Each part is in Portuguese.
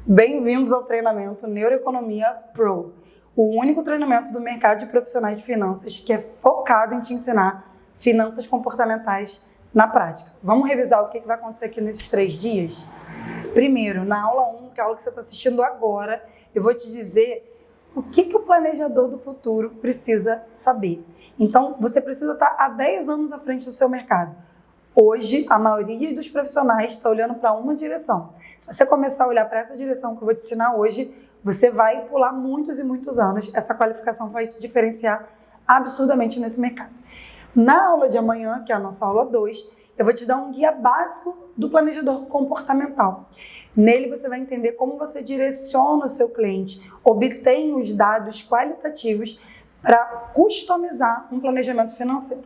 Bem-vindos ao treinamento Neuroeconomia Pro, o único treinamento do mercado de profissionais de finanças que é focado em te ensinar finanças comportamentais na prática. Vamos revisar o que vai acontecer aqui nesses 3 dias? Primeiro, na aula 1, que é a aula que você está assistindo agora, eu vou te dizer o que o planejador do futuro precisa saber. Então, você precisa estar há 10 anos à frente do seu mercado. Hoje, a maioria dos profissionais está olhando para uma direção. Se você começar a olhar para essa direção que eu vou te ensinar hoje, você vai pular muitos e muitos anos. Essa qualificação vai te diferenciar absurdamente nesse mercado. Na aula de amanhã, que é a nossa aula 2, eu vou te dar um guia básico do planejador comportamental. Nele você vai entender como você direciona o seu cliente, obtém os dados qualitativos para customizar um planejamento financeiro.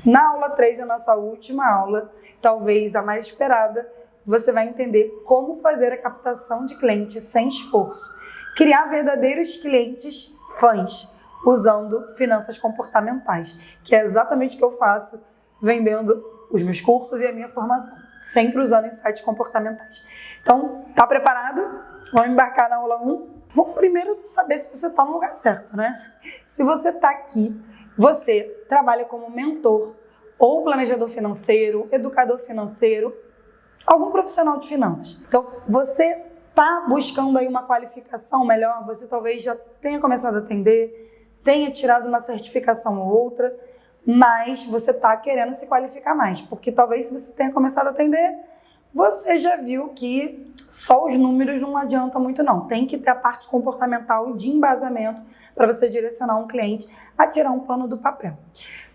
Na aula 3, a nossa última aula, talvez a mais esperada, você vai entender como fazer a captação de clientes sem esforço. Criar verdadeiros clientes fãs, usando finanças comportamentais, que é exatamente o que eu faço vendendo os meus cursos e a minha formação, sempre usando insights comportamentais. Então, tá preparado? Vamos embarcar na aula 1? Vamos primeiro saber se você está no lugar certo, né? Se você está aqui, você trabalha como mentor ou planejador financeiro, educador financeiro, algum profissional de finanças. Então, você está buscando aí uma qualificação melhor, você talvez já tenha começado a atender, tenha tirado uma certificação ou outra, mas você está querendo se qualificar mais, porque talvez se você tenha começado a atender, você já viu que só os números não adianta muito não. Tem que ter a parte comportamental de embasamento para você direcionar um cliente a tirar um plano do papel.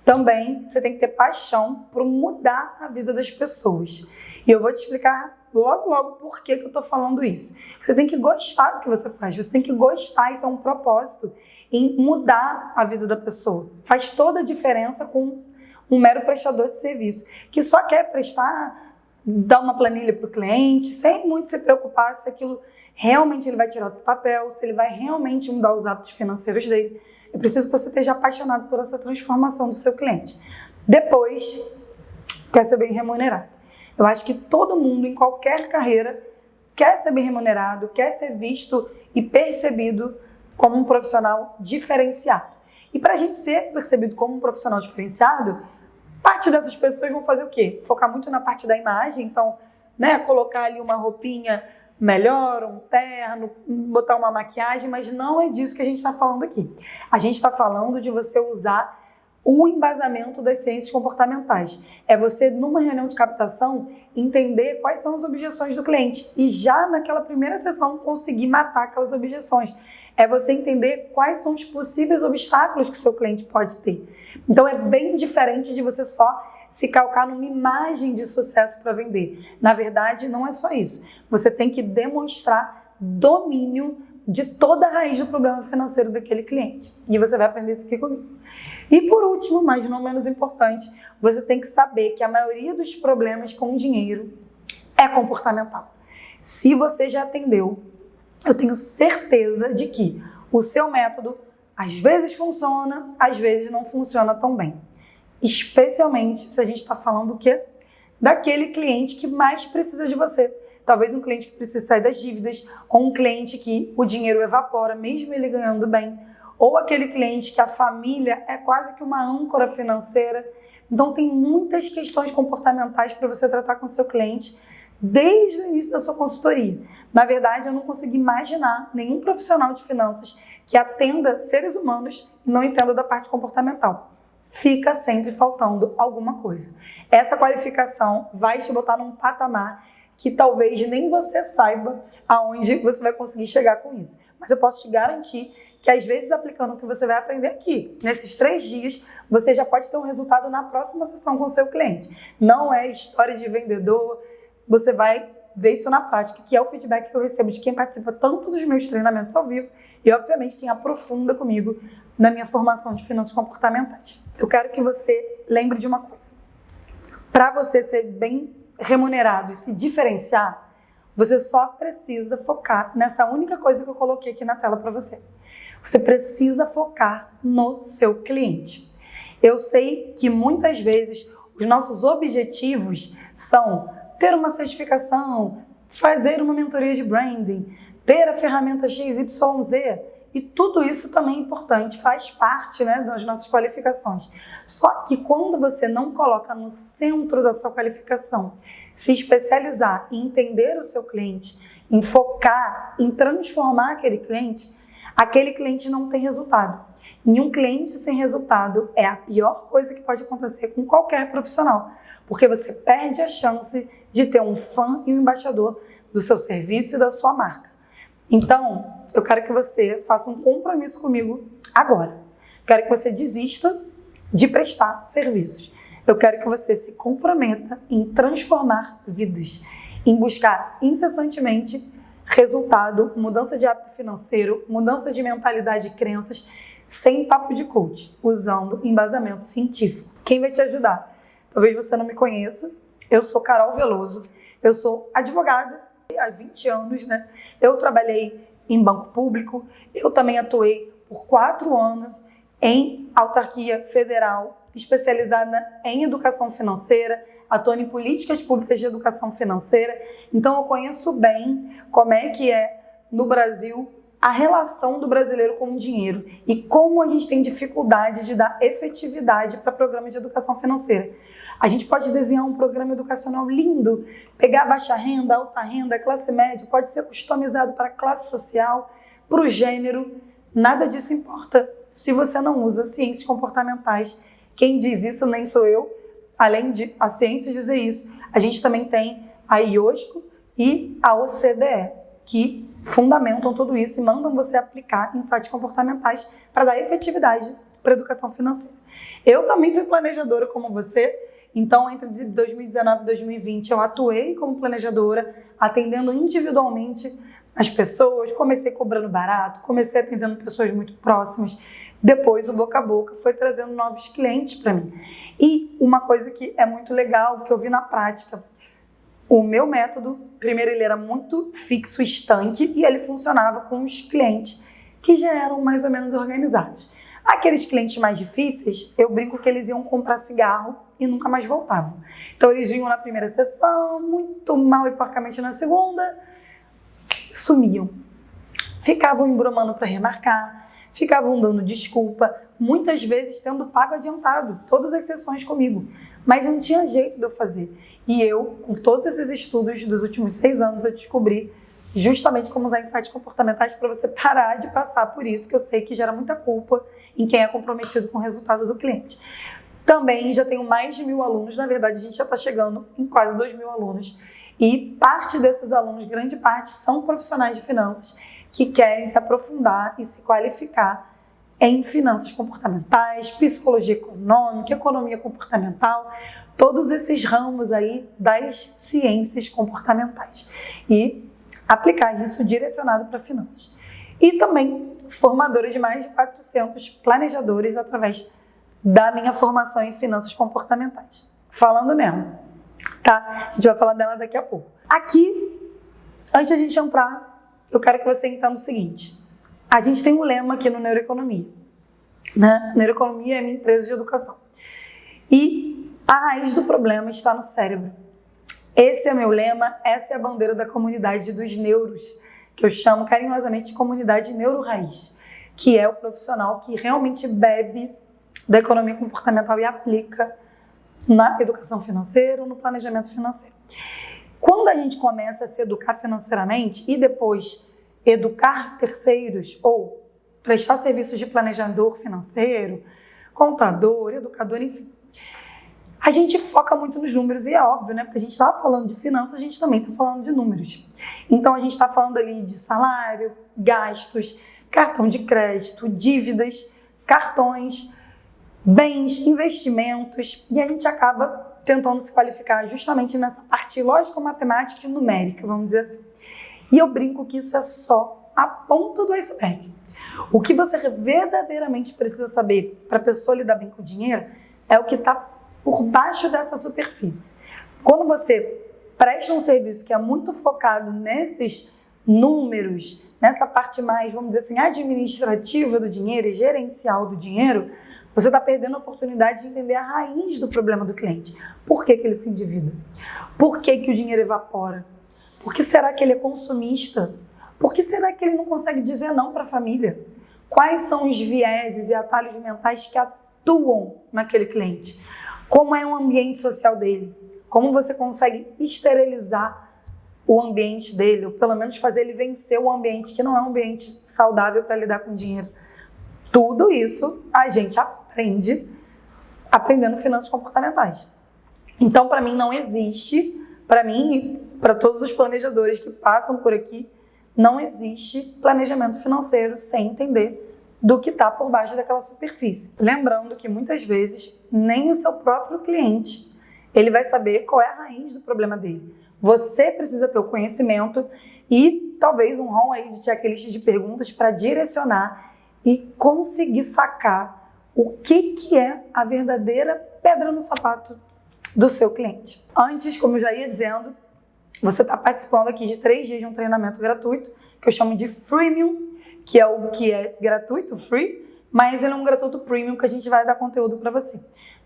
Também você tem que ter paixão por mudar a vida das pessoas. E eu vou te explicar logo por que eu estou falando isso. Você tem que gostar do que você faz, você tem que gostar e ter um propósito em mudar a vida da pessoa. Faz toda a diferença com um mero prestador de serviço, que só quer prestar, dar uma planilha para o cliente, sem muito se preocupar se aquilo realmente ele vai tirar do papel, se ele vai realmente mudar os hábitos financeiros dele. É preciso que você esteja apaixonado por essa transformação do seu cliente. Depois, quer ser bem remunerado. Eu acho que todo mundo, em qualquer carreira, quer ser bem remunerado, quer ser visto e percebido como um profissional diferenciado. E para a gente ser percebido como um profissional diferenciado, parte dessas pessoas vão fazer o quê? Focar muito na parte da imagem, então, colocar ali uma roupinha melhor, um terno, botar uma maquiagem, mas não é disso que a gente está falando aqui. A gente está falando de você usar o embasamento das ciências comportamentais. É você, numa reunião de captação, entender quais são as objeções do cliente e já naquela primeira sessão conseguir matar aquelas objeções. É você entender quais são os possíveis obstáculos que o seu cliente pode ter. Então é bem diferente de você só se calcar numa imagem de sucesso para vender. Na verdade, não é só isso. Você tem que demonstrar domínio de toda a raiz do problema financeiro daquele cliente. E você vai aprender isso aqui comigo. E por último, mas não menos importante, você tem que saber que a maioria dos problemas com dinheiro é comportamental. Se você já atendeu, eu tenho certeza de que o seu método às vezes funciona, às vezes não funciona tão bem. Especialmente se a gente está falando o quê? Daquele cliente que mais precisa de você. Talvez um cliente que precisa sair das dívidas, ou um cliente que o dinheiro evapora, mesmo ele ganhando bem, ou aquele cliente que a família é quase que uma âncora financeira. Então tem muitas questões comportamentais para você tratar com o seu cliente desde o início da sua consultoria. Na verdade, eu não consigo imaginar nenhum profissional de finanças que atenda seres humanos e não entenda da parte comportamental. Fica sempre faltando alguma coisa. Essa qualificação vai te botar num patamar que talvez nem você saiba aonde você vai conseguir chegar com isso. Mas eu posso te garantir que às vezes aplicando o que você vai aprender aqui, nesses 3 dias, você já pode ter um resultado na próxima sessão com o seu cliente. Não é história de vendedor, você vai ver isso na prática, que é o feedback que eu recebo de quem participa tanto dos meus treinamentos ao vivo e, obviamente, quem aprofunda comigo na minha formação de finanças comportamentais. Eu quero que você lembre de uma coisa. Para você ser bem remunerado e se diferenciar, você só precisa focar nessa única coisa que eu coloquei aqui na tela para você. Você precisa focar no seu cliente. Eu sei que muitas vezes os nossos objetivos são ter uma certificação, fazer uma mentoria de branding, ter a ferramenta XYZ. E tudo isso também é importante, faz parte, né, das nossas qualificações. Só que quando você não coloca no centro da sua qualificação, se especializar em entender o seu cliente, em focar, em transformar aquele cliente não tem resultado. E um cliente sem resultado é a pior coisa que pode acontecer com qualquer profissional, porque você perde a chance de ter um fã e um embaixador do seu serviço e da sua marca. Então, eu quero que você faça um compromisso comigo agora. Quero que você desista de prestar serviços. Eu quero que você se comprometa em transformar vidas, em buscar incessantemente resultado, mudança de hábito financeiro, mudança de mentalidade e crenças, sem papo de coach, usando embasamento científico. Quem vai te ajudar? Talvez você não me conheça. Eu sou Carol Veloso, eu sou advogada há 20 anos, né? Eu trabalhei em banco público, eu também atuei por 4 anos em autarquia federal, especializada em educação financeira, atuando em políticas públicas de educação financeira. Então eu conheço bem como é que é no Brasil a relação do brasileiro com o dinheiro e como a gente tem dificuldade de dar efetividade para programas de educação financeira. A gente pode desenhar um programa educacional lindo, pegar baixa renda, alta renda, classe média, pode ser customizado para a classe social, para o gênero. Nada disso importa se você não usa ciências comportamentais. Quem diz isso nem sou eu. Além de a ciência dizer isso, a gente também tem a IOSCO e a OCDE, que fundamentam tudo isso e mandam você aplicar insights comportamentais para dar efetividade para a educação financeira. Eu também fui planejadora como você, então entre 2019 e 2020 eu atuei como planejadora, atendendo individualmente as pessoas, comecei cobrando barato, comecei atendendo pessoas muito próximas, depois o boca a boca foi trazendo novos clientes para mim. E uma coisa que é muito legal, que eu vi na prática, o meu método, primeiro ele era muito fixo, estanque, e ele funcionava com os clientes que já eram mais ou menos organizados. Aqueles clientes mais difíceis, eu brinco que eles iam comprar cigarro e nunca mais voltavam. Então eles vinham na primeira sessão, muito mal e porcamente na segunda, sumiam. Ficavam embromando para remarcar, ficavam dando desculpa, muitas vezes tendo pago adiantado, todas as sessões comigo. Mas não tinha jeito de eu fazer. E eu, com todos esses estudos dos últimos 6 anos, eu descobri justamente como usar insights comportamentais para você parar de passar por isso, que eu sei que gera muita culpa em quem é comprometido com o resultado do cliente. Também já tenho mais de 1.000 alunos, na verdade a gente já está chegando em quase 2.000 alunos. E parte desses alunos, grande parte, são profissionais de finanças que querem se aprofundar e se qualificar em finanças comportamentais, psicologia econômica, economia comportamental, todos esses ramos aí das ciências comportamentais. E aplicar isso direcionado para finanças. E também formadora de mais de 400 planejadores através da minha formação em finanças comportamentais. Falando nela, tá? A gente vai falar dela daqui a pouco. Aqui, antes de a gente entrar, eu quero que você entenda o seguinte. A gente tem um lema aqui no Neuroeconomia, né? Neuroeconomia é minha empresa de educação. E a raiz do problema está no cérebro. Esse é meu lema, essa é a bandeira da comunidade dos neuros, que eu chamo carinhosamente de comunidade neuro-raiz, que é o profissional que realmente bebe da economia comportamental e aplica na educação financeira ou no planejamento financeiro. Quando a gente começa a se educar financeiramente e depois educar terceiros ou prestar serviços de planejador financeiro, contador, educador, enfim, a gente foca muito nos números e é óbvio, né? Porque a gente está falando de finanças, a gente também está falando de números. Então a gente está falando ali de salário, gastos, cartão de crédito, dívidas, cartões, bens, investimentos, e a gente acaba tentando se qualificar justamente nessa parte lógico-matemática e numérica, vamos dizer assim. E eu brinco que isso é só a ponta do iceberg. O que você verdadeiramente precisa saber para a pessoa lidar bem com o dinheiro é o que está por baixo dessa superfície. Quando você presta um serviço que é muito focado nesses números, nessa parte mais, vamos dizer assim, administrativa do dinheiro e gerencial do dinheiro, você está perdendo a oportunidade de entender a raiz do problema do cliente. Por que ele se endivida? Por que o dinheiro evapora? Por que será que ele é consumista? Por que será que ele não consegue dizer não para a família? Quais são os vieses e atalhos mentais que atuam naquele cliente? Como é o ambiente social dele? Como você consegue esterilizar o ambiente dele, ou pelo menos fazer ele vencer o ambiente que não é um ambiente saudável para lidar com dinheiro? Tudo isso a gente aprende aprendendo finanças comportamentais. Então, para mim, não existe, para mim e para todos os planejadores que passam por aqui, não existe planejamento financeiro sem entender do que está por baixo daquela superfície. Lembrando que muitas vezes nem o seu próprio cliente ele vai saber qual é a raiz do problema dele. Você precisa ter o conhecimento e talvez um rol aí de checklist de perguntas para direcionar e conseguir sacar o que é a verdadeira pedra no sapato do seu cliente. Antes, como eu já ia dizendo, você está participando aqui de 3 dias de um treinamento gratuito, que eu chamo de Freemium, que é o que é gratuito, free, mas ele é um gratuito premium que a gente vai dar conteúdo para você.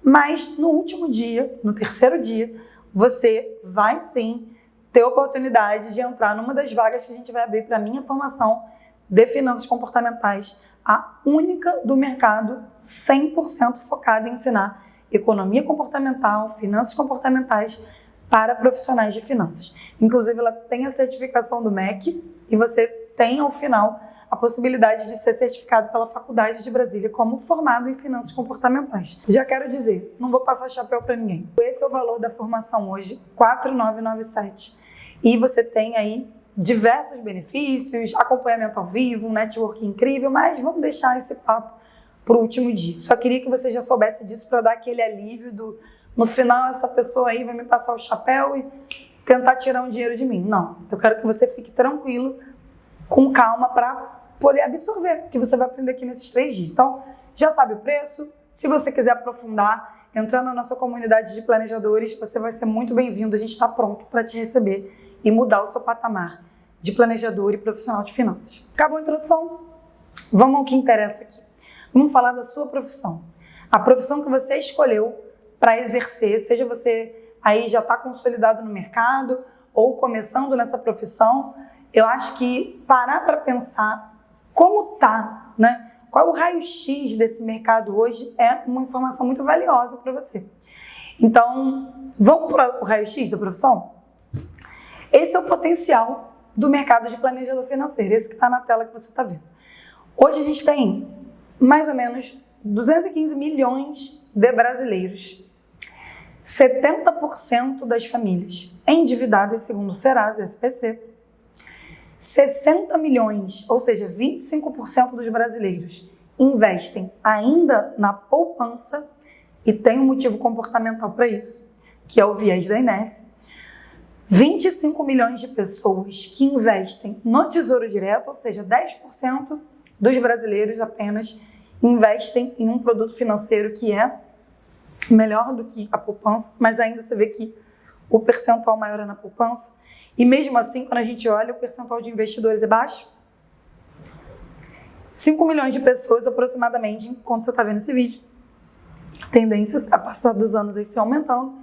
Mas no último dia, no terceiro dia, você vai sim ter a oportunidade de entrar numa das vagas que a gente vai abrir para a minha formação de finanças comportamentais, a única do mercado 100% focada em ensinar economia comportamental, finanças comportamentais para profissionais de finanças. Inclusive, ela tem a certificação do MEC e você tem, ao final, a possibilidade de ser certificado pela Faculdade de Brasília como formado em finanças comportamentais. Já quero dizer, não vou passar chapéu para ninguém. Esse é o valor da formação hoje, R$ 4.997. E você tem aí diversos benefícios, acompanhamento ao vivo, um network incrível, mas vamos deixar esse papo para o último dia. Só queria que você já soubesse disso para dar aquele alívio do... No final, essa pessoa aí vai me passar o chapéu e tentar tirar um dinheiro de mim. Não, eu quero que você fique tranquilo, com calma, para poder absorver o que você vai aprender aqui nesses 3 dias. Então, já sabe o preço. Se você quiser aprofundar, entrar na nossa comunidade de planejadores, você vai ser muito bem-vindo. A gente está pronto para te receber e mudar o seu patamar de planejador e profissional de finanças. Acabou a introdução? Vamos ao que interessa aqui. Vamos falar da sua profissão. A profissão que você escolheu para exercer, seja você aí já está consolidado no mercado ou começando nessa profissão, eu acho que parar para pensar como está, né? Qual é o raio-x desse mercado hoje é uma informação muito valiosa para você. Então, vamos para o raio-x da profissão? Esse é o potencial do mercado de planejador financeiro, esse que está na tela que você está vendo. Hoje a gente tem mais ou menos 215 milhões de brasileiros. 70% das famílias endividadas, segundo o Serasa e SPC. 60 milhões, ou seja, 25% dos brasileiros investem ainda na poupança e tem um motivo comportamental para isso, que é o viés da inércia. 25 milhões de pessoas que investem no Tesouro Direto, ou seja, 10% dos brasileiros apenas investem em um produto financeiro que é melhor do que a poupança, mas ainda você vê que o percentual maior é na poupança. E mesmo assim, quando a gente olha, o percentual de investidores é baixo. 5 milhões de pessoas aproximadamente, enquanto você está vendo esse vídeo, tendência a passar dos anos aí se aumentando,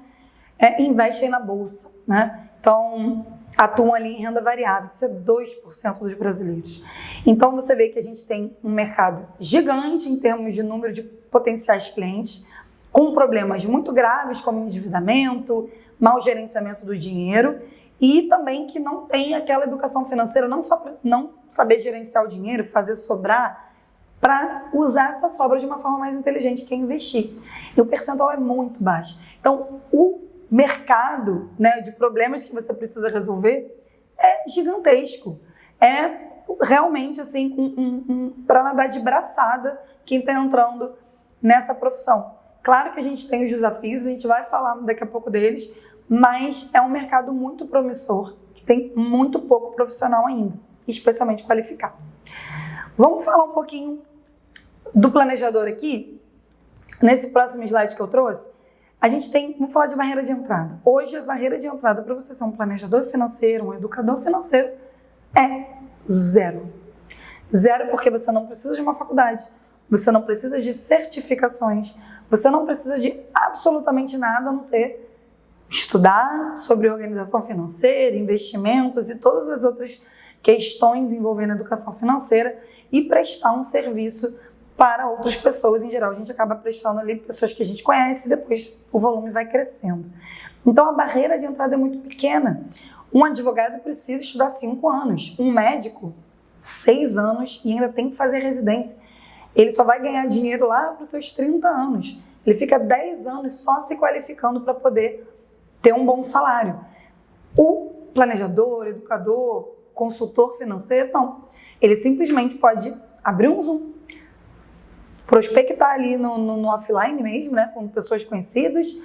investem na bolsa, né? Então, atuam ali em renda variável, isso é 2% dos brasileiros. Então, você vê que a gente tem um mercado gigante em termos de número de potenciais clientes, com problemas muito graves como endividamento, mau gerenciamento do dinheiro e também que não tem aquela educação financeira, não só para não saber gerenciar o dinheiro, fazer sobrar, para usar essa sobra de uma forma mais inteligente, que é investir. E o percentual é muito baixo. Então, o mercado, né, de problemas que você precisa resolver é gigantesco. É realmente assim, para nadar de braçada quem está entrando nessa profissão. Claro que a gente tem os desafios, a gente vai falar daqui a pouco deles, mas é um mercado muito promissor, que tem muito pouco profissional ainda, especialmente qualificado. Vamos falar um pouquinho do planejador aqui. Nesse próximo slide que eu trouxe, a gente tem, vamos falar de barreira de entrada. Hoje, a barreira de entrada para você ser um planejador financeiro, um educador financeiro, é zero. Zero porque você não precisa de uma faculdade, você não precisa de certificações, você não precisa de absolutamente nada a não ser estudar sobre organização financeira, investimentos e todas as outras questões envolvendo educação financeira e prestar um serviço para outras pessoas. Em geral, a gente acaba prestando ali pessoas que a gente conhece e depois o volume vai crescendo. Então, a barreira de entrada é muito pequena. Um advogado precisa estudar 5 anos, um médico 6 anos e ainda tem que fazer residência. Ele só vai ganhar dinheiro lá para os seus 30 anos. Ele fica 10 anos só se qualificando para poder ter um bom salário. O planejador, educador, consultor financeiro, não. Ele simplesmente pode abrir um Zoom, prospectar ali no offline mesmo, né, com pessoas conhecidas,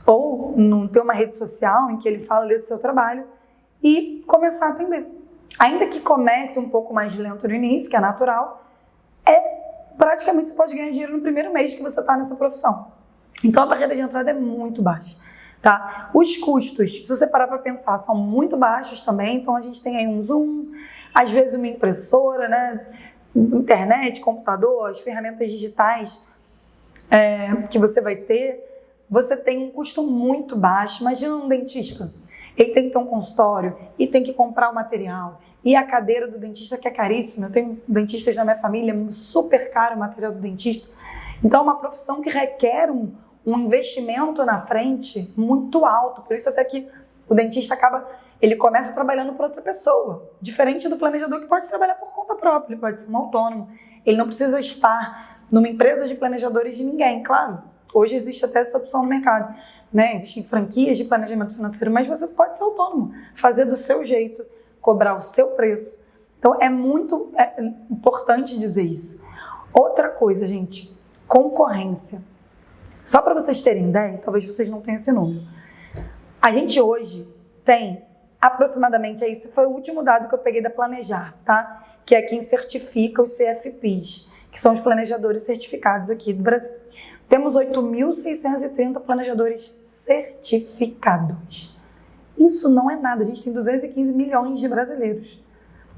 ou ter uma rede social em que ele fala ali do seu trabalho e começar a atender. Ainda que comece um pouco mais lento no início, que é natural, praticamente você pode ganhar dinheiro no primeiro mês que você está nessa profissão. Então a barreira de entrada é muito baixa. Tá? Os custos, se você parar para pensar, são muito baixos também. Então a gente tem aí um Zoom, às vezes uma impressora, né? Internet, computador, as ferramentas digitais que você vai ter. Você tem um custo muito baixo. Imagina um dentista. Ele tem que ter um consultório e tem que comprar o material. E a cadeira do dentista, que é caríssima. Eu tenho dentistas na minha família, super caro o material do dentista. Então é uma profissão que requer um investimento na frente muito alto. Por isso até que o dentista ele começa trabalhando para outra pessoa. Diferente do planejador, que pode trabalhar por conta própria, ele pode ser um autônomo. Ele não precisa estar numa empresa de planejadores de ninguém, claro. Hoje existe até essa opção no mercado, né? Existem franquias de planejamento financeiro, mas você pode ser autônomo, fazer do seu jeito, cobrar o seu preço. Então é muito importante dizer isso. Outra coisa, gente, concorrência. Só para vocês terem ideia, talvez vocês não tenham esse número. A gente hoje tem aproximadamente, esse foi o último dado que eu peguei da Planejar, tá? Que é quem certifica os CFPs, que são os planejadores certificados aqui do Brasil. Temos 8.630 planejadores certificados. Isso não é nada. A gente tem 215 milhões de brasileiros.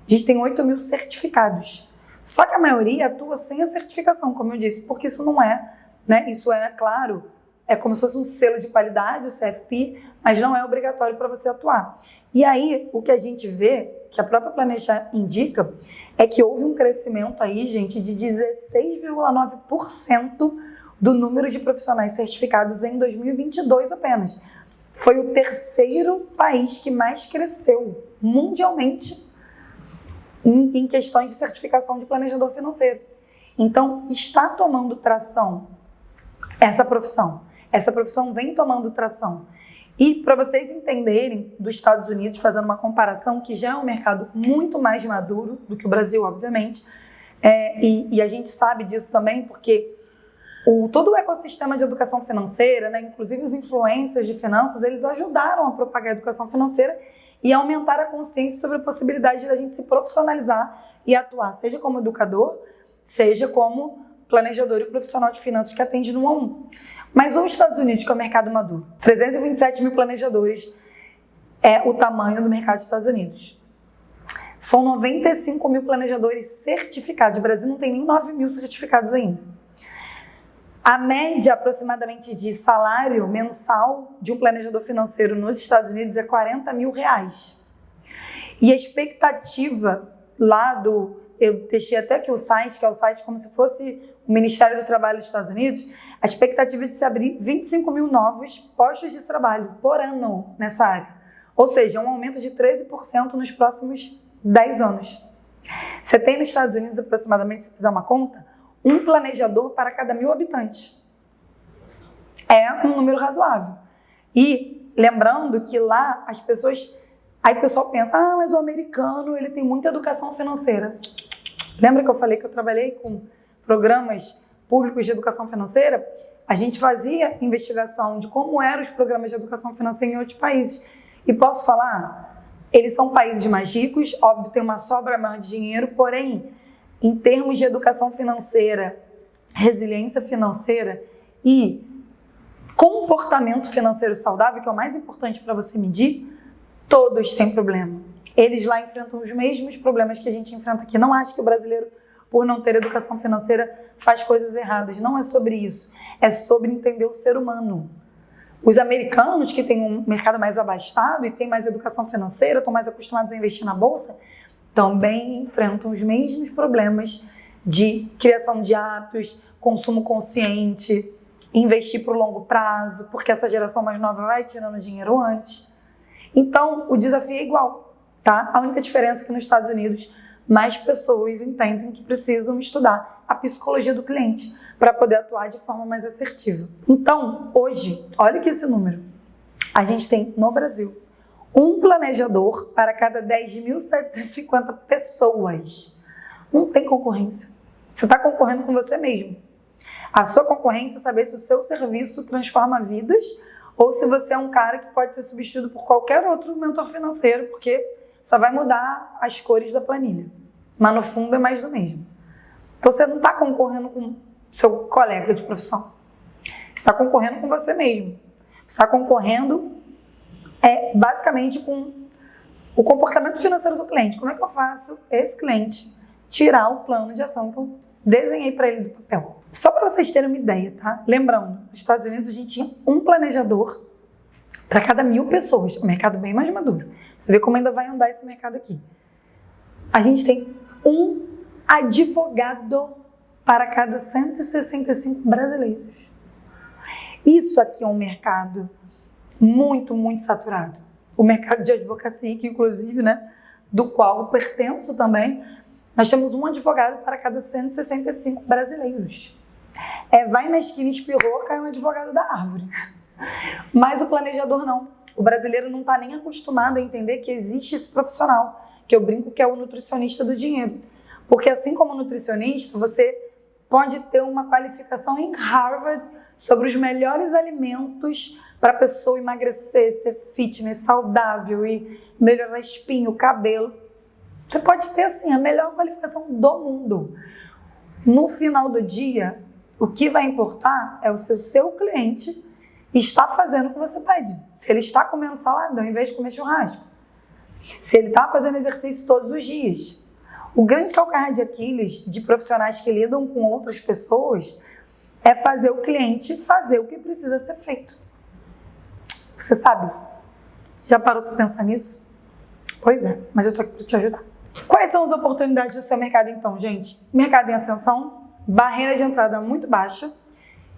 A gente tem 8.000 certificados. Só que a maioria atua sem a certificação, como eu disse, porque isso não é, né? Isso é, claro, é como se fosse um selo de qualidade, o CFP, mas não é obrigatório para você atuar. E aí, o que a gente vê, que a própria Planejar indica, é que houve um crescimento aí, gente, de 16,9% do número de profissionais certificados em 2022 apenas. Foi o terceiro país que mais cresceu mundialmente em questões de certificação de planejador financeiro. Então, está tomando tração essa profissão. Essa profissão vem tomando tração. E para vocês entenderem dos Estados Unidos, fazendo uma comparação, que já é um mercado muito mais maduro do que o Brasil, obviamente, e a gente sabe disso também porque todo o ecossistema de educação financeira, né, inclusive os influencers de finanças, eles ajudaram a propagar a educação financeira e aumentar a consciência sobre a possibilidade da gente se profissionalizar e atuar, seja como educador, seja como planejador e profissional de finanças que atende no 1 a 1. Mas os Estados Unidos, que é o mercado maduro, 327 mil planejadores é o tamanho do mercado dos Estados Unidos. São 95 mil planejadores certificados. O Brasil não tem nem 9 mil certificados ainda. A média aproximadamente de salário mensal de um planejador financeiro nos Estados Unidos é R$40 mil. E a expectativa lá eu deixei até aqui o site, que é o site como se fosse o Ministério do Trabalho dos Estados Unidos, a expectativa é de se abrir 25 mil novos postos de trabalho por ano nessa área. Ou seja, um aumento de 13% nos próximos 10 anos. Você tem nos Estados Unidos aproximadamente, se fizer uma conta, um planejador para cada 1.000 habitantes. É um número razoável. E lembrando que lá as pessoas... Aí o pessoal pensa, mas o americano ele tem muita educação financeira. Lembra que eu falei que eu trabalhei com programas públicos de educação financeira? A gente fazia investigação de como eram os programas de educação financeira em outros países. E posso falar, eles são países mais ricos, óbvio, tem uma sobra maior de dinheiro, porém, em termos de educação financeira, resiliência financeira e comportamento financeiro saudável, que é o mais importante para você medir, todos têm problema. Eles lá enfrentam os mesmos problemas que a gente enfrenta aqui. Não acho que o brasileiro, por não ter educação financeira, faz coisas erradas. Não é sobre isso. É sobre entender o ser humano. Os americanos, que têm um mercado mais abastado e têm mais educação financeira, estão mais acostumados a investir na bolsa, também enfrentam os mesmos problemas de criação de hábitos, consumo consciente, investir para o longo prazo, porque essa geração mais nova vai tirando dinheiro antes. Então, o desafio é igual, tá? A única diferença é que nos Estados Unidos, mais pessoas entendem que precisam estudar a psicologia do cliente para poder atuar de forma mais assertiva. Então, hoje, olha que esse número. A gente tem, no Brasil, um planejador para cada 10.750 pessoas. Não tem concorrência. Você está concorrendo com você mesmo. A sua concorrência é saber se o seu serviço transforma vidas ou se você é um cara que pode ser substituído por qualquer outro mentor financeiro, porque só vai mudar as cores da planilha. Mas no fundo é mais do mesmo. Então você não está concorrendo com seu colega de profissão. Você está concorrendo com você mesmo. Você está concorrendo basicamente com o comportamento financeiro do cliente. Como é que eu faço esse cliente tirar o plano de ação que eu desenhei para ele do papel? Só para vocês terem uma ideia, tá? Lembrando, nos Estados Unidos a gente tinha um planejador para cada 1.000 pessoas. O mercado bem mais maduro. Você vê como ainda vai andar esse mercado aqui. A gente tem um advogado para cada 165 brasileiros. Isso aqui é um mercado muito, muito saturado. O mercado de advocacia, que inclusive, né, do qual eu pertenço também, nós temos um advogado para cada 165 brasileiros. Vai na esquina, espirrou, cai um advogado da árvore. Mas o planejador não. O brasileiro não está nem acostumado a entender que existe esse profissional, que eu brinco que é o nutricionista do dinheiro. Porque assim como nutricionista, você pode ter uma qualificação em Harvard sobre os melhores alimentos para a pessoa emagrecer, ser fitness, saudável e melhorar espinho, cabelo. Você pode ter, assim, a melhor qualificação do mundo. No final do dia, o que vai importar é o seu cliente está fazendo o que você pede. Se ele está comendo salada ao invés de comer churrasco. Se ele está fazendo exercício todos os dias. O grande calcanhar de Aquiles de profissionais que lidam com outras pessoas é fazer o cliente fazer o que precisa ser feito. Você sabe? Já parou para pensar nisso? Pois é, mas eu estou aqui para te ajudar. Quais são as oportunidades do seu mercado então, gente? Mercado em ascensão, barreira de entrada muito baixa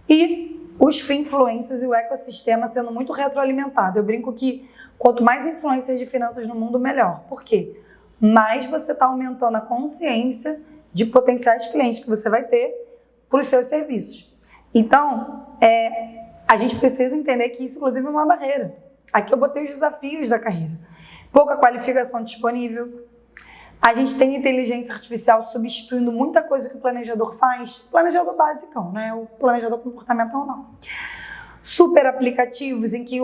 e os influencers e o ecossistema sendo muito retroalimentado. Eu brinco que quanto mais influencers de finanças no mundo, melhor. Por quê? Mais você está aumentando a consciência de potenciais clientes que você vai ter para os seus serviços. Então, a gente precisa entender que isso, inclusive, é uma barreira. Aqui eu botei os desafios da carreira. Pouca qualificação disponível. A gente tem inteligência artificial substituindo muita coisa que o planejador faz. Planejador basicão, né? O planejador comportamental não. Super aplicativos em que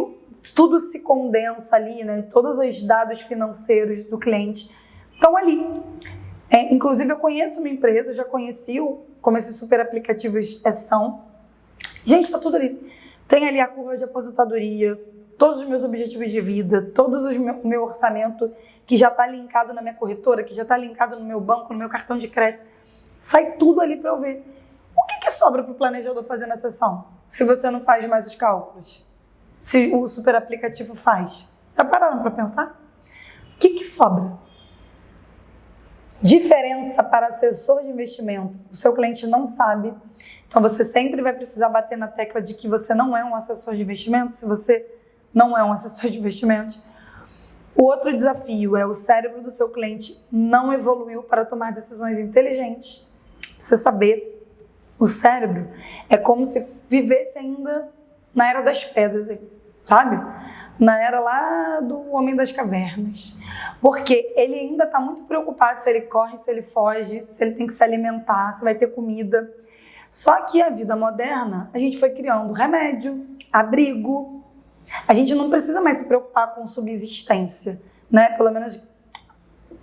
tudo se condensa ali, né? Todos os dados financeiros do cliente estão ali. Inclusive, eu conheço uma empresa, eu já conheci como esses super aplicativos são. Gente, está tudo ali. Tem ali a curva de aposentadoria, todos os meus objetivos de vida, todos o meu orçamento que já está linkado na minha corretora, que já está linkado no meu banco, no meu cartão de crédito. Sai tudo ali para eu ver. O que sobra para o planejador fazer na sessão? Se você não faz mais os cálculos? Se o super aplicativo faz? Já pararam para pensar? O que sobra? Diferença para assessor de investimento. O seu cliente não sabe. Então, você sempre vai precisar bater na tecla de que você não é um assessor de investimento, se você não é um assessor de investimentos. O outro desafio é o cérebro do seu cliente não evoluiu para tomar decisões inteligentes. Você saber, o cérebro é como se vivesse ainda na era das pedras, sabe? Na era lá do Homem das Cavernas. Porque ele ainda está muito preocupado se ele corre, se ele foge, se ele tem que se alimentar, se vai ter comida. Só que a vida moderna, a gente foi criando remédio, abrigo. A gente não precisa mais se preocupar com subsistência, né? Pelo menos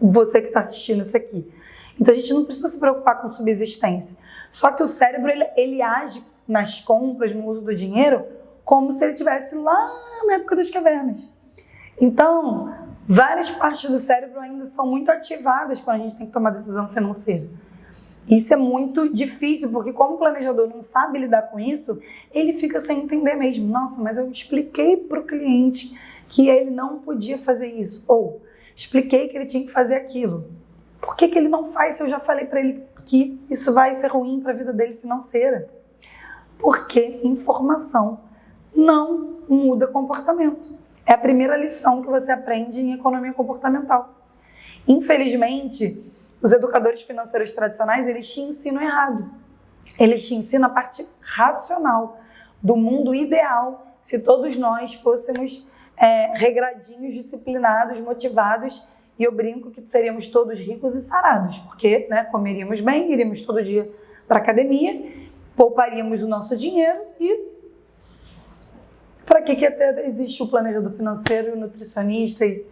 você que está assistindo isso aqui. Então a gente não precisa se preocupar com subsistência. Só que o cérebro, ele age nas compras, no uso do dinheiro, como se ele estivesse lá na época das cavernas. Então, várias partes do cérebro ainda são muito ativadas quando a gente tem que tomar decisão financeira. Isso é muito difícil, porque como o planejador não sabe lidar com isso, ele fica sem entender mesmo. Nossa, mas eu expliquei para o cliente que ele não podia fazer isso. Ou, expliquei que ele tinha que fazer aquilo. Por que ele não faz se eu já falei para ele que isso vai ser ruim para a vida dele financeira? Porque informação não muda comportamento. É a primeira lição que você aprende em economia comportamental. Infelizmente, os educadores financeiros tradicionais, eles te ensinam errado. Eles te ensinam a parte racional do mundo ideal, se todos nós fôssemos regradinhos, disciplinados, motivados, e eu brinco que seríamos todos ricos e sarados, porque comeríamos bem, iríamos todo dia para a academia, pouparíamos o nosso dinheiro e para que até existe o planejador financeiro, o nutricionista e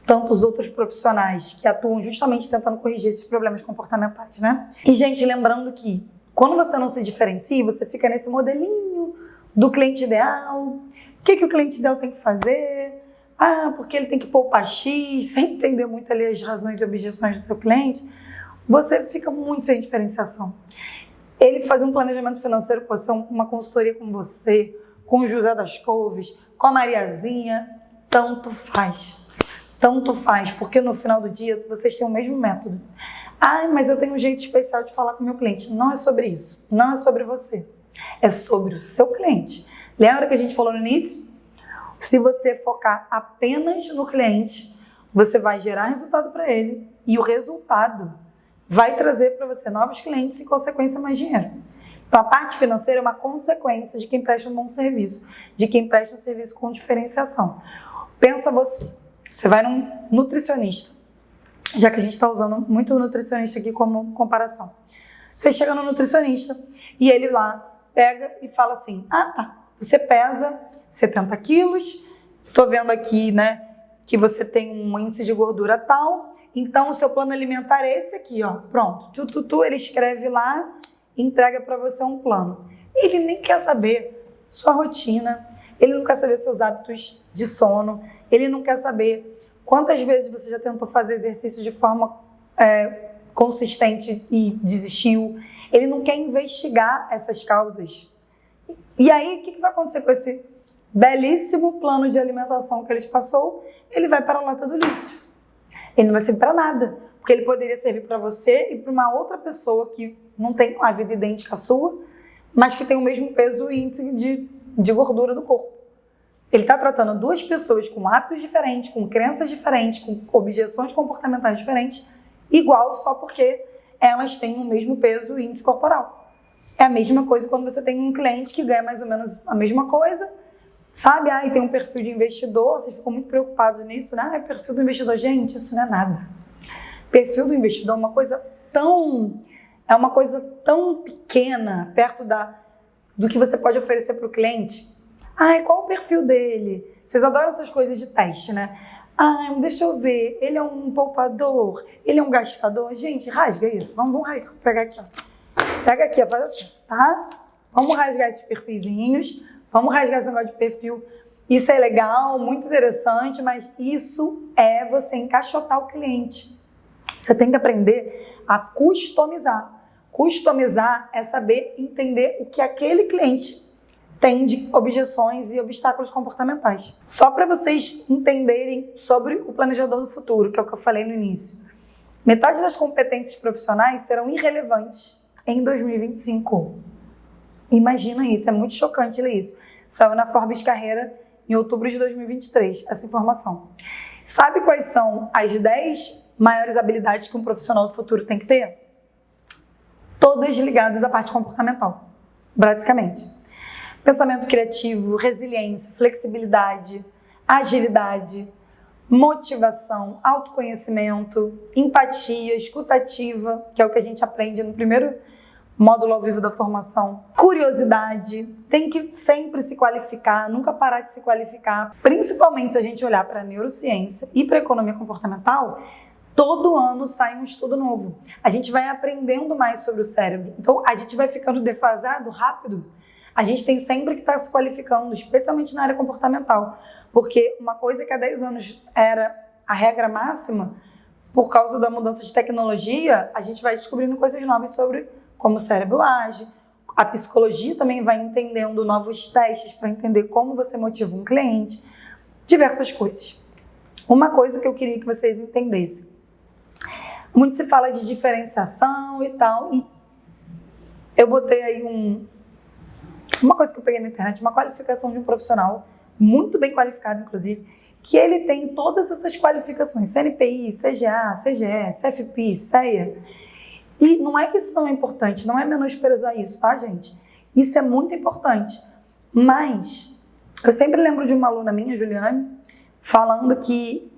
tantos outros profissionais que atuam justamente tentando corrigir esses problemas comportamentais, né? E, gente, lembrando que quando você não se diferencia, você fica nesse modelinho do cliente ideal. O que o cliente ideal tem que fazer? Porque ele tem que poupar X, sem entender muito ali as razões e objeções do seu cliente. Você fica muito sem diferenciação. Ele fazer um planejamento financeiro com você, uma consultoria com você, com o José das Couves, com a Mariazinha, tanto faz. Tanto faz, porque no final do dia vocês têm o mesmo método. Mas eu tenho um jeito especial de falar com o meu cliente. Não é sobre isso, não é sobre você. É sobre o seu cliente. Lembra que a gente falou no início? Se você focar apenas no cliente, você vai gerar resultado para ele e o resultado vai trazer para você novos clientes e, em consequência, mais dinheiro. Então, a parte financeira é uma consequência de quem presta um bom serviço, de quem presta um serviço com diferenciação. Pensa você vai num nutricionista, já que a gente está usando muito o nutricionista aqui como comparação. Você chega no nutricionista e ele lá pega e fala assim, você pesa 70 quilos, tô vendo aqui, que você tem um índice de gordura tal, então o seu plano alimentar é esse aqui, ó, pronto. Ele escreve lá, entrega para você um plano. Ele nem quer saber sua rotina, ele não quer saber seus hábitos de sono, ele não quer saber quantas vezes você já tentou fazer exercício de forma consistente e desistiu. Ele não quer investigar essas causas. E aí, o que vai acontecer com esse belíssimo plano de alimentação que ele te passou? Ele vai para a lata do lixo. Ele não vai servir para nada, porque ele poderia servir para você e para uma outra pessoa que não tem uma vida idêntica à sua, mas que tem o mesmo peso e índice de gordura do corpo. Ele está tratando duas pessoas com hábitos diferentes, com crenças diferentes, com objeções comportamentais diferentes, igual só porque elas têm o mesmo peso e índice corporal. É a mesma coisa quando você tem um cliente que ganha mais ou menos a mesma coisa, sabe? E tem um perfil de investidor, vocês ficam muito preocupados nisso, né? Perfil do investidor, gente, isso não é nada. Perfil do investidor é uma coisa tão pequena perto do que você pode oferecer para o cliente. Qual o perfil dele? Vocês adoram essas coisas de teste, né? Deixa eu ver, ele é um poupador, ele é um gastador. Gente, rasga isso, vamos pegar aqui, ó. Pega aqui, faz assim, tá? Vamos rasgar esses perfilzinhos, vamos rasgar esse negócio de perfil. Isso é legal, muito interessante, mas isso é você encaixotar o cliente. Você tem que aprender a customizar. Customizar é saber entender o que aquele cliente tem de objeções e obstáculos comportamentais. Só para vocês entenderem sobre o planejador do futuro, que é o que eu falei no início. Metade das competências profissionais serão irrelevantes em 2025. Imagina isso, é muito chocante ler isso. Saiu na Forbes Carreira em outubro de 2023, essa informação. Sabe quais são as 10 maiores habilidades que um profissional do futuro tem que ter? Todas ligadas à parte comportamental, basicamente. Pensamento criativo, resiliência, flexibilidade, agilidade, motivação, autoconhecimento, empatia, escutativa, que é o que a gente aprende no primeiro módulo ao vivo da formação, curiosidade, tem que sempre se qualificar, nunca parar de se qualificar, principalmente se a gente olhar para a neurociência e para a economia comportamental. Todo ano sai um estudo novo. A gente vai aprendendo mais sobre o cérebro. Então, a gente vai ficando defasado rápido. A gente tem sempre que estar se qualificando, especialmente na área comportamental. Porque uma coisa que há 10 anos era a regra máxima, por causa da mudança de tecnologia, a gente vai descobrindo coisas novas sobre como o cérebro age. A psicologia também vai entendendo novos testes para entender como você motiva um cliente. Diversas coisas. Uma coisa que eu queria que vocês entendessem. Muito se fala de diferenciação e tal, e eu botei aí uma coisa que eu peguei na internet, uma qualificação de um profissional, muito bem qualificado, inclusive, que ele tem todas essas qualificações, CNPI, CGA, CGE, CFP, CEA. E não é que isso não é importante, não é menosprezar isso, tá, gente? Isso é muito importante. Mas eu sempre lembro de uma aluna minha, Juliane, falando que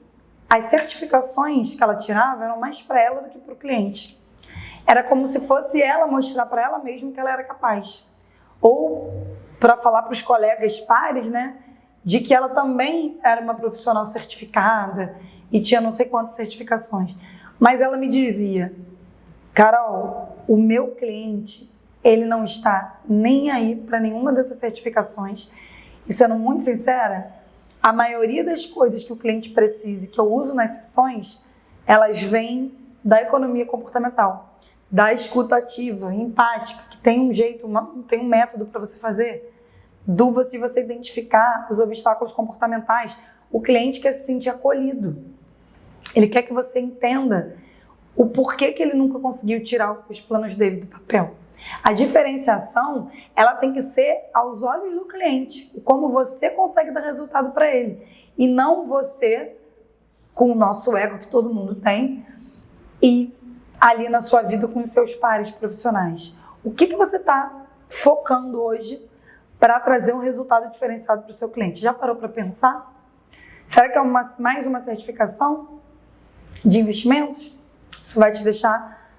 as certificações que ela tirava eram mais para ela do que para o cliente. Era como se fosse ela mostrar para ela mesma que ela era capaz. Ou para falar para os colegas pares, né, de que ela também era uma profissional certificada e tinha não sei quantas certificações. Mas ela me dizia: Carol, o meu cliente, ele não está nem aí para nenhuma dessas certificações. E sendo muito sincera, a maioria das coisas que o cliente precisa, que eu uso nas sessões, elas vêm da economia comportamental, da escuta ativa, empática, que tem um jeito, tem um método para você fazer, do você identificar os obstáculos comportamentais. O cliente quer se sentir acolhido. Ele quer que você entenda o porquê que ele nunca conseguiu tirar os planos dele do papel. A diferenciação, ela tem que ser aos olhos do cliente, como você consegue dar resultado para ele, e não você, com o nosso ego que todo mundo tem, e ali na sua vida com os seus pares profissionais. O que você está focando hoje para trazer um resultado diferenciado para o seu cliente? Já parou para pensar? Será que é mais uma certificação de investimentos? Isso vai te deixar,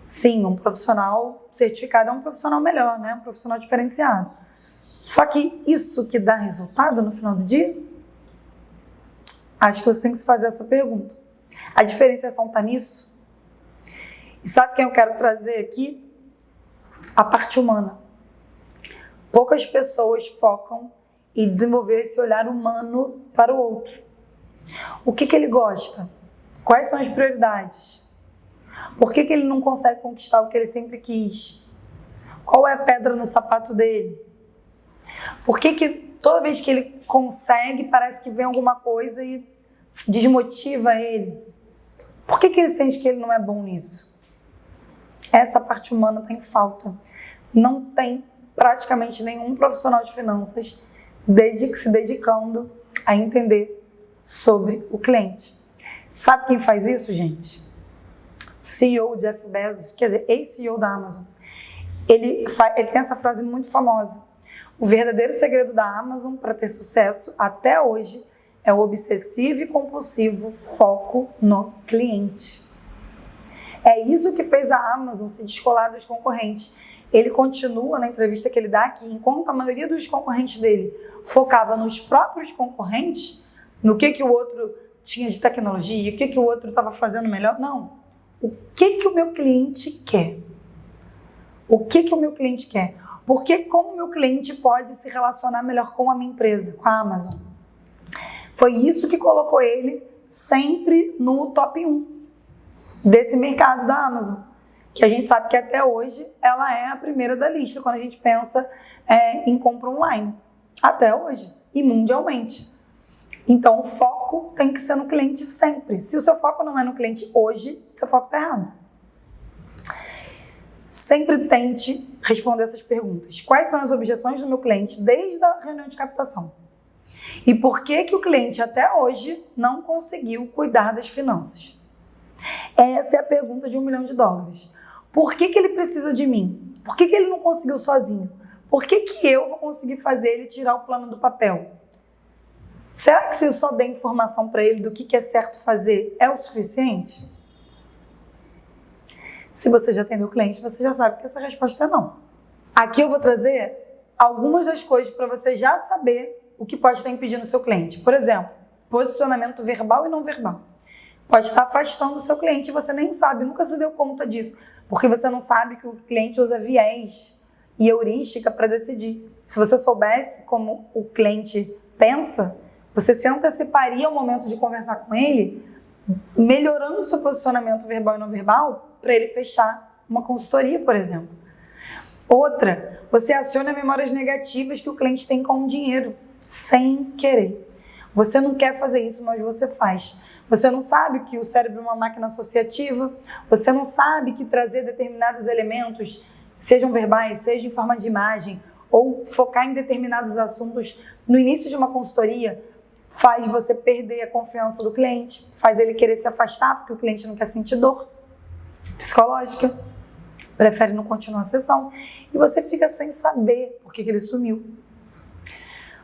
sim, um profissional certificado é um profissional melhor, né? Um profissional diferenciado. Só que isso que dá resultado no final do dia? Acho que você tem que se fazer essa pergunta. A diferenciação está nisso? E sabe quem eu quero trazer aqui? A parte humana. Poucas pessoas focam em desenvolver esse olhar humano para o outro. O que ele gosta? Quais são as prioridades? Por que ele não consegue conquistar o que ele sempre quis? Qual é a pedra no sapato dele? Por que toda vez que ele consegue, parece que vem alguma coisa e desmotiva ele? Por que ele sente que ele não é bom nisso? Essa parte humana tem falta. Não tem praticamente nenhum profissional de finanças se dedicando a entender sobre o cliente. Sabe quem faz isso, gente? CEO Jeff Bezos, quer dizer, ex-CEO da Amazon. Ele tem essa frase muito famosa. O verdadeiro segredo da Amazon para ter sucesso até hoje é o obsessivo e compulsivo foco no cliente. É isso que fez a Amazon se descolar dos concorrentes. Ele continua na entrevista que ele dá aqui, enquanto a maioria dos concorrentes dele focava nos próprios concorrentes, no que o outro tinha de tecnologia, o que o outro estava fazendo melhor. Não. O que o meu cliente quer? O que o meu cliente quer? Porque como o meu cliente pode se relacionar melhor com a minha empresa, com a Amazon? Foi isso que colocou ele sempre no top 1 desse mercado da Amazon, que a gente sabe que até hoje ela é a primeira da lista quando a gente pensa em compra online, até hoje e mundialmente. Então o foco tem que ser no cliente sempre. Se o seu foco não é no cliente hoje, seu foco está errado. Sempre tente responder essas perguntas. Quais são as objeções do meu cliente desde a reunião de captação? E por que o cliente até hoje não conseguiu cuidar das finanças? Essa é a pergunta de $1 milhão. Por que ele precisa de mim? Por que ele não conseguiu sozinho? Por que eu vou conseguir fazer ele tirar o plano do papel? Será que se eu só der informação para ele do que é certo fazer é o suficiente? Se você já atendeu o cliente, você já sabe que essa resposta é não. Aqui eu vou trazer algumas das coisas para você já saber o que pode estar impedindo o seu cliente. Por exemplo, posicionamento verbal e não verbal. Pode estar afastando o seu cliente e você nem sabe, nunca se deu conta disso, porque você não sabe que o cliente usa viés e heurística para decidir. Se você soubesse como o cliente pensa, você se anteciparia ao momento de conversar com ele, melhorando o seu posicionamento verbal e não verbal para ele fechar uma consultoria, por exemplo. Outra, você aciona memórias negativas que o cliente tem com o dinheiro, sem querer. Você não quer fazer isso, mas você faz. você não sabe que o cérebro é uma máquina associativa, você não sabe que trazer determinados elementos, sejam verbais, seja em forma de imagem, ou focar em determinados assuntos no início de uma consultoria, faz você perder a confiança do cliente, faz ele querer se afastar, porque o cliente não quer sentir dor psicológica, prefere não continuar a sessão, e você fica sem saber por que ele sumiu.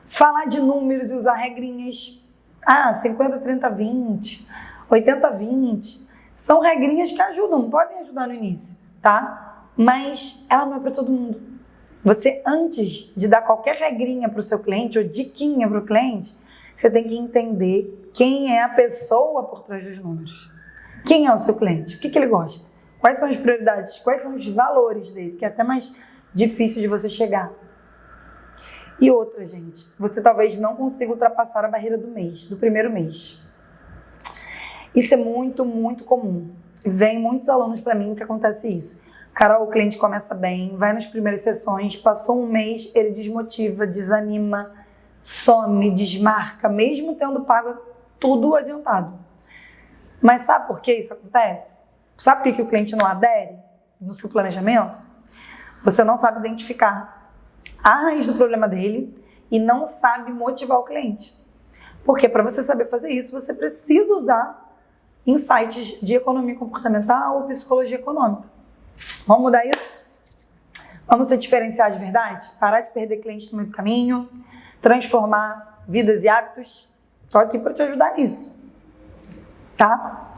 Falar de números e usar regrinhas, 50, 30, 20, 80, 20, são regrinhas que ajudam, podem ajudar no início, tá? Mas ela não é para todo mundo. Você, antes de dar qualquer regrinha para o seu cliente ou diquinha para o cliente, você tem que entender quem é a pessoa por trás dos números. Quem é o seu cliente? O que ele gosta? Quais são as prioridades? Quais são os valores dele? Que é até mais difícil de você chegar. E outra, gente, você talvez não consiga ultrapassar a barreira do mês, do primeiro mês. Isso é muito, muito comum. Vem muitos alunos para mim que acontece isso. Carol, o cliente começa bem, vai nas primeiras sessões, passou um mês, ele desmotiva, desanima, some, desmarca, mesmo tendo pago tudo adiantado. Mas sabe por que isso acontece? Sabe por que o cliente não adere no seu planejamento? Você não sabe identificar a raiz do problema dele e não sabe motivar o cliente. Porque para você saber fazer isso, você precisa usar insights de economia comportamental ou psicologia econômica. Vamos mudar isso? Vamos se diferenciar de verdade? Parar de perder cliente no meio do caminho, transformar vidas e hábitos. Estou aqui para te ajudar nisso, tá?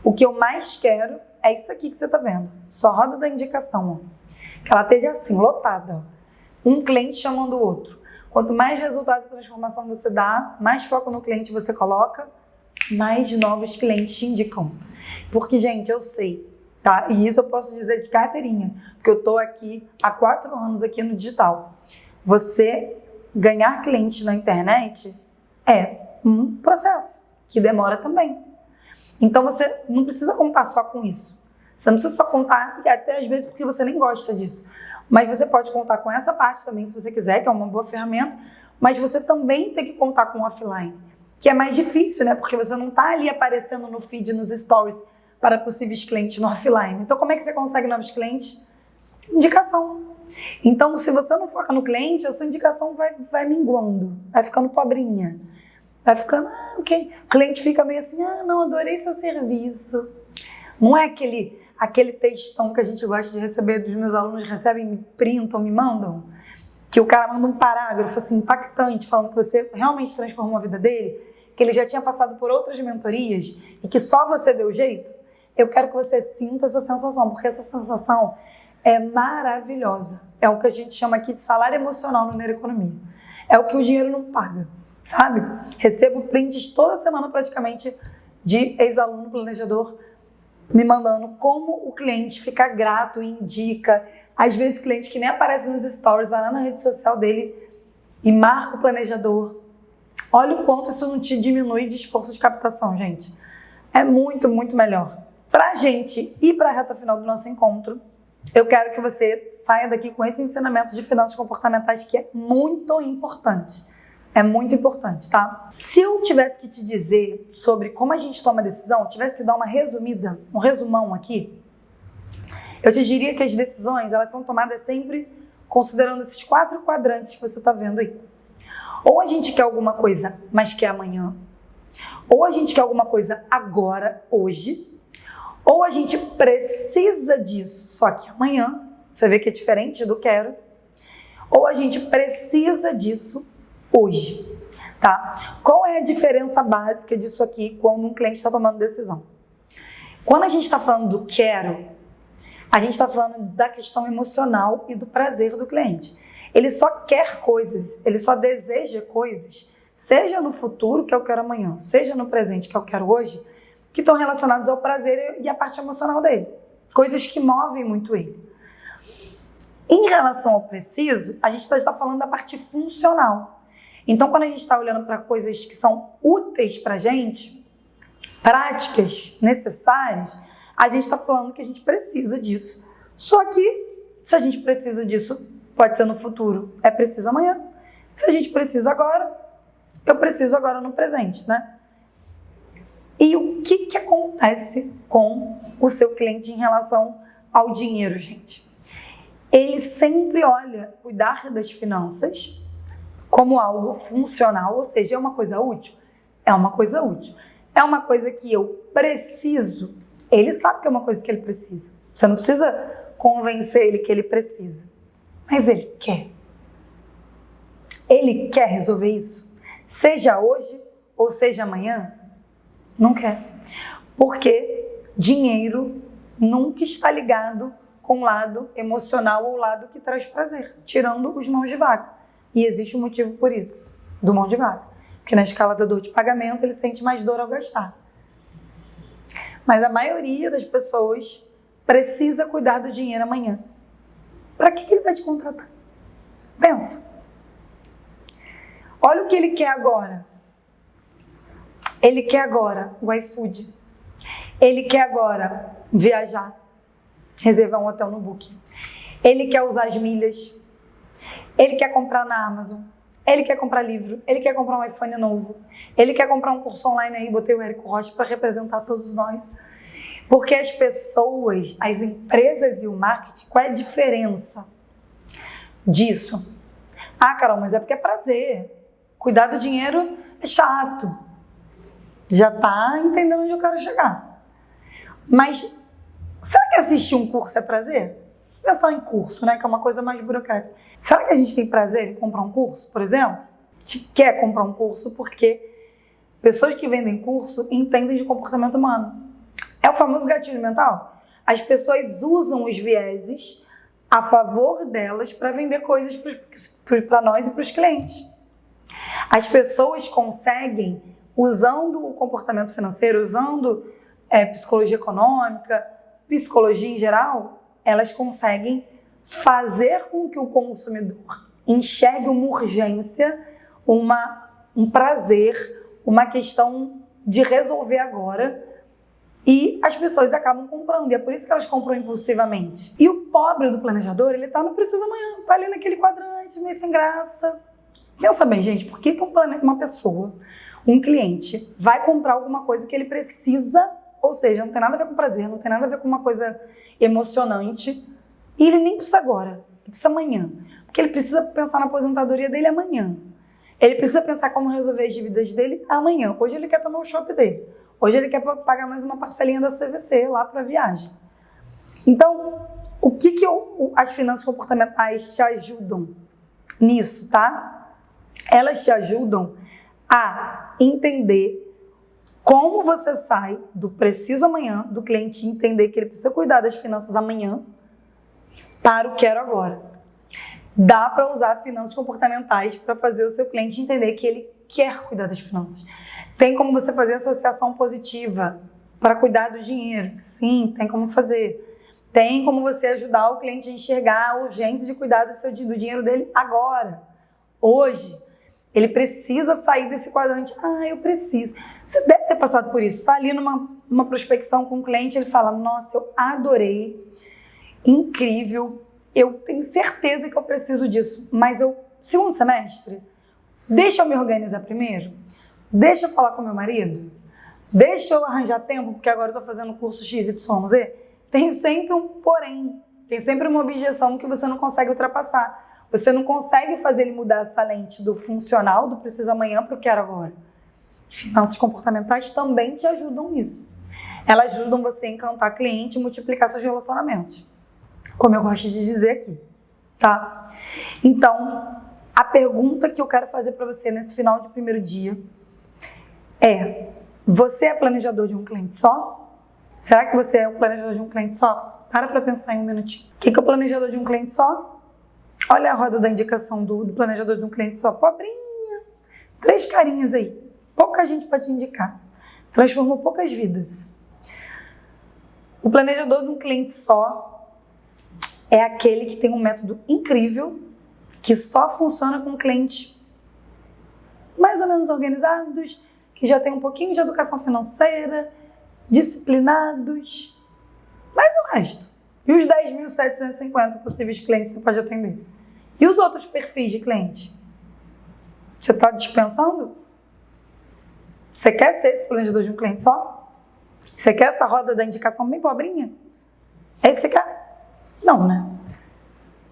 O que eu mais quero é isso aqui que você está vendo. Sua roda da indicação, ó. Que ela esteja assim, lotada, ó. Um cliente chamando o outro. Quanto mais resultado de transformação você dá, mais foco no cliente você coloca, mais novos clientes te indicam. Porque, gente, eu sei, tá? E isso eu posso dizer de carteirinha, porque eu tô aqui há 4 anos aqui no digital. Você ganhar clientes na internet é um processo que demora também. Então você não precisa contar só com isso. Você não precisa só contar, até às vezes porque você nem gosta disso. Mas você pode contar com essa parte também, se você quiser, que é uma boa ferramenta. Mas você também tem que contar com o offline, que é mais difícil, né? Porque você não está ali aparecendo no feed, nos stories, para possíveis clientes no offline. Então, como é que você consegue novos clientes? Indicação. Então, se você não foca no cliente, a sua indicação vai minguando, vai ficando pobrinha. Vai ficando, ok. O cliente fica meio assim, não, adorei seu serviço. Não é aquele textão que a gente gosta de receber, dos meus alunos recebem, me printam, me mandam, que o cara manda um parágrafo assim, impactante, falando que você realmente transformou a vida dele, que ele já tinha passado por outras mentorias e que só você deu jeito. Eu quero que você sinta essa sensação, porque essa sensação é maravilhosa. É o que a gente chama aqui de salário emocional no Neuroeconomia. É o que o dinheiro não paga, sabe? Recebo prints toda semana praticamente de ex-aluno planejador me mandando como o cliente fica grato e indica. Às vezes cliente que nem aparece nos stories, vai lá na rede social dele e marca o planejador. Olha o quanto isso não te diminui de esforço de captação, gente. É muito, muito melhor. Pra gente ir pra reta final do nosso encontro, eu quero que você saia daqui com esse ensinamento de finanças comportamentais que é muito importante. É muito importante, tá? Se eu tivesse que te dizer sobre como a gente toma decisão, tivesse que dar uma resumida, um resumão aqui, eu te diria que as decisões, elas são tomadas sempre considerando esses 4 quadrantes que você tá vendo aí. Ou a gente quer alguma coisa, mas quer amanhã. Ou a gente quer alguma coisa agora, hoje. Ou a gente precisa disso, só que amanhã. Você vê que é diferente do quero. Ou a gente precisa disso hoje, tá? Qual é a diferença básica disso aqui quando um cliente está tomando decisão? Quando a gente está falando do quero, a gente está falando da questão emocional e do prazer do cliente. Ele só quer coisas, ele só deseja coisas, seja no futuro, que eu quero amanhã, seja no presente, que eu quero hoje, que estão relacionados ao prazer e à parte emocional dele. Coisas que movem muito ele. Em relação ao preciso, a gente está falando da parte funcional. Então, quando a gente está olhando para coisas que são úteis para a gente, práticas, necessárias, a gente está falando que a gente precisa disso. Só que, se a gente precisa disso, pode ser no futuro, é preciso amanhã. Se a gente precisa agora, eu preciso agora no presente, né? E o que acontece com o seu cliente em relação ao dinheiro, gente? Ele sempre olha cuidar das finanças como algo funcional, ou seja, é uma coisa útil? É uma coisa útil. É uma coisa que eu preciso. Ele sabe que é uma coisa que ele precisa. Você não precisa convencer ele que ele precisa. Mas ele quer. Ele quer resolver isso? Seja hoje ou seja amanhã? Não quer. Porque dinheiro nunca está ligado com o lado emocional ou o lado que traz prazer, tirando os mãos de vaca. E existe um motivo por isso, do mão de vaca. Porque na escala da dor de pagamento, ele sente mais dor ao gastar. Mas a maioria das pessoas precisa cuidar do dinheiro amanhã. Para que ele vai te contratar? Pensa. Olha o que ele quer agora. Ele quer agora o iFood. Ele quer agora viajar, reservar um hotel no Booking. Ele quer usar as milhas. Ele quer comprar na Amazon. Ele quer comprar livro. Ele quer comprar um iPhone novo. Ele quer comprar um curso online aí. Botei o Érico Rocha para representar todos nós. Porque as pessoas, as empresas e o marketing, qual é a diferença disso? Ah, Carol, mas é porque é prazer. Cuidar do dinheiro é chato. Já tá entendendo onde eu quero chegar. Mas será que assistir um curso é prazer? Pensar em curso, né, que é uma coisa mais burocrática. Será que a gente tem prazer em comprar um curso, por exemplo? A gente quer comprar um curso porque pessoas que vendem curso entendem de comportamento humano. É o famoso gatilho mental. As pessoas usam os vieses a favor delas para vender coisas para nós e para os clientes. As pessoas conseguem, usando o comportamento financeiro, usando psicologia econômica, psicologia em geral, elas conseguem fazer com que o consumidor enxergue uma urgência, um prazer, uma questão de resolver agora, e as pessoas acabam comprando, e é por isso que elas compram impulsivamente. E o pobre do planejador, ele tá no preciso amanhã, tá ali naquele quadrante, meio sem graça. Pensa bem, gente, por que uma pessoa, um cliente, vai comprar alguma coisa que ele precisa, ou seja, não tem nada a ver com prazer, não tem nada a ver com uma coisa emocionante, e ele nem precisa agora, ele precisa amanhã, porque ele precisa pensar na aposentadoria dele amanhã. Ele precisa pensar como resolver as dívidas dele amanhã. Hoje ele quer tomar o shopping dele. Hoje ele quer pagar mais uma parcelinha da CVC lá para a viagem. Então, o que as finanças comportamentais te ajudam nisso, tá? Elas te ajudam a entender como você sai do preciso amanhã, do cliente entender que ele precisa cuidar das finanças amanhã, para o quero agora. Dá para usar finanças comportamentais para fazer o seu cliente entender que ele quer cuidar das finanças. Tem como você fazer associação positiva para cuidar do dinheiro? Sim, tem como fazer. Tem como você ajudar o cliente a enxergar a urgência de cuidar do dinheiro dele agora, hoje. Ele precisa sair desse quadrante. Ah, eu preciso. Você deve ter passado por isso. Está ali numa prospecção com o cliente, ele fala, nossa, eu adorei, incrível, eu tenho certeza que eu preciso disso, mas segundo semestre, deixa eu me organizar primeiro, deixa eu falar com meu marido, deixa eu arranjar tempo, porque agora eu estou fazendo curso XYZ. Tem sempre um porém, tem sempre uma objeção que você não consegue ultrapassar. Você não consegue fazer ele mudar essa lente do funcional, do preciso amanhã, para o quero agora. Finanças comportamentais também te ajudam nisso. Elas ajudam você a encantar cliente e multiplicar seus relacionamentos, como eu gosto de dizer aqui, tá? Então, a pergunta que eu quero fazer para você nesse final de primeiro dia é: você é planejador de um cliente só? Será que você é o planejador de um cliente só? Para pensar em um minutinho. O que é o planejador de um cliente só? Olha a roda da indicação do planejador de um cliente só. Pobrinha. 3 carinhas aí. Pouca gente para te indicar. Transformou poucas vidas. O planejador de um cliente só é aquele que tem um método incrível, que só funciona com clientes mais ou menos organizados, que já tem um pouquinho de educação financeira, disciplinados, mas o resto. E os 10.750 possíveis clientes que você pode atender? E os outros perfis de cliente? Você está dispensando? Você quer ser esse planejador de um cliente só? Você quer essa roda da indicação bem pobrinha? É isso que você quer? Não, né?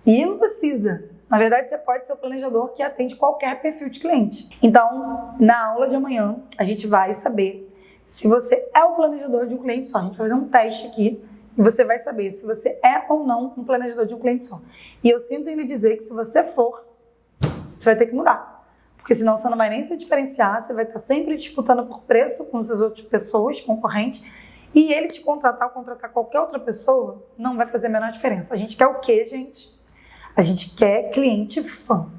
E não precisa. Na verdade, você pode ser o planejador que atende qualquer perfil de cliente. Então, na aula de amanhã, a gente vai saber se você é o planejador de um cliente só. A gente vai fazer um teste aqui e você vai saber se você é ou não um planejador de um cliente só. E eu sinto em lhe dizer que se você for, você vai ter que mudar. Porque senão você não vai nem se diferenciar, você vai estar sempre disputando por preço com as outras pessoas, concorrentes, e ele te contratar ou contratar qualquer outra pessoa, não vai fazer a menor diferença. A gente quer o quê, gente? A gente quer cliente fã.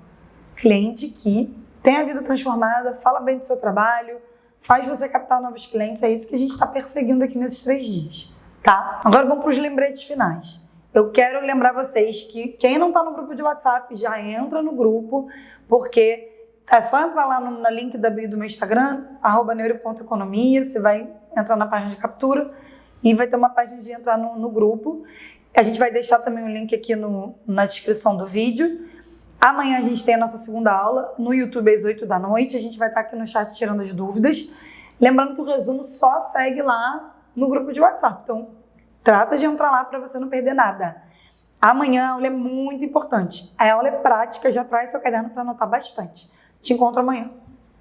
Cliente que tem a vida transformada, fala bem do seu trabalho, faz você captar novos clientes. É isso que a gente está perseguindo aqui nesses 3 dias, tá? Agora vamos para os lembretes finais. Eu quero lembrar vocês que quem não está no grupo de WhatsApp, já entra no grupo, porque é só entrar lá no link da bio do meu Instagram, @neuro.economia, você vai entrar na página de captura e vai ter uma página de entrar no grupo. A gente vai deixar também o link aqui na descrição do vídeo. Amanhã a gente tem a nossa segunda aula no YouTube às 8 da noite. A gente vai estar aqui no chat tirando as dúvidas. Lembrando que o resumo só segue lá no grupo de WhatsApp. Então, trata de entrar lá para você não perder nada. Amanhã a aula é muito importante. A aula é prática, já traz seu caderno para anotar bastante. Te encontro amanhã.